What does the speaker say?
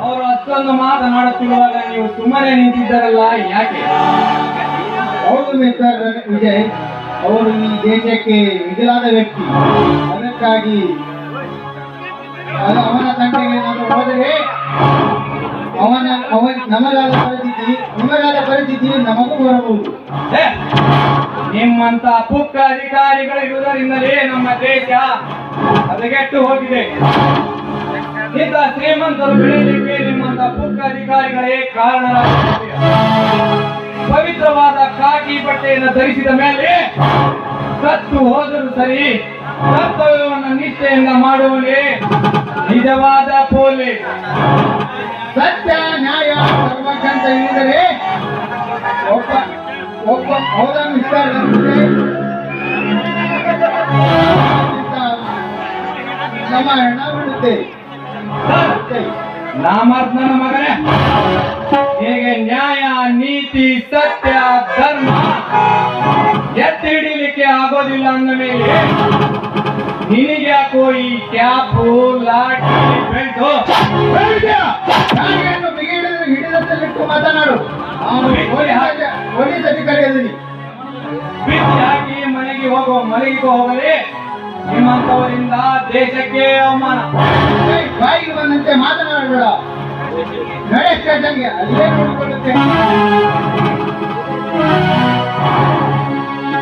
ಅವರು ಅಷ್ಟೊಂದು ಮಾತನಾಡುತ್ತಿರುವಾಗ ನೀವು ಸುಮ್ಮನೆ ನಿಂತಿದ್ದಾರಲ್ಲ, ಯಾಕೆ? ಹೌದು ಮಿಸ್ಟರ್ ವಿಜಯ್, ಅವರು ಈ ದೇಶಕ್ಕೆ ಮಿಗಿಲಾದ ವ್ಯಕ್ತಿ. ಅದಕ್ಕಾಗಿ ಅವನ ತಂಟೆಗೆ ನಾನು ಹೋದರೆ ನಮಗಾದ ಪರಿಸ್ಥಿತಿ ನಮಗೂ ಬರಬಹುದು. ನಿಮ್ಮಂತ ಪುಕ್ಕ ಅಧಿಕಾರಿಗಳಿರುವುದರಿಂದಲೇ ನಮ್ಮ ದೇಶ ಹದಗೆಟ್ಟು ಹೋಗಿದೆ. ಇಂಥ ಶ್ರೀಮಂತರು ಬೆಳೆಯಲಿಕ್ಕೆ ನಿಮ್ಮಂತ ಪುಕ್ಕ ಅಧಿಕಾರಿಗಳೇ ಕಾರಣರಾಗಿದ್ದಾರೆ. ಪವಿತ್ರವಾದ ಕಾಕಿ ಬಟ್ಟೆಯನ್ನು ಧರಿಸಿದ ಮೇಲೆ ಸತ್ತು ಹೋದರೂ ಸರಿ, ಕರ್ತವ್ಯವನ್ನು ನಿಷ್ಠೆಯಿಂದ ಮಾಡುವನೇ ನಿಜವಾದ ಪೊಲೀಸ್. ಸತ್ಯ ನ್ಯಾಯ ಧರ್ಮಕ್ಕಂತ ಇದ್ದರೆ ಒಬ್ಬ ಹೌದಾ ಮಿಸ್ಟರ್ ರಾಮಾಯಣ ಬಿಡುತ್ತೆ. ನಾಮರ್ದನ ಮಗನೇ, ಹೇಗೆ ನ್ಯಾಯ ನೀತಿ ಸತ್ಯ ಧರ್ಮ ಎತ್ತಿ ಹಿಡಿಲಿಕ್ಕೆ ಆಗೋದಿಲ್ಲ ಅಂದ ಮೇಲೆ ನಿನಗೆ ಯಾಕೋ ಈ ಕ್ಯಾಪು ಲಾಠಿ ಬೆಲ್ಟು? ಹಿಡಿದಲ್ಲಿಟ್ಟು ಮಾತನಾಡು. ಪೊಲೀಸ್ ಅಧಿಕಾರಿ ಅದೀನಿ. ಬಿಸಿಯಾಗಿ ಮನೆಗೆ ಹೋಗಲಿ. ನಿಮ್ಮಂತವರಿಂದ ದೇಶಕ್ಕೆ ಅವಮಾನ. ಬಾಯಿಗೆ ಬಂದಂತೆ ಮಾತನಾಡಬೇಡ. ನಡೆ ಸ್ಟೇಷನ್ಗೆ, ಅಲ್ಲೇ ನೋಡಿಕೊಳ್ಳುತ್ತೇನೆ.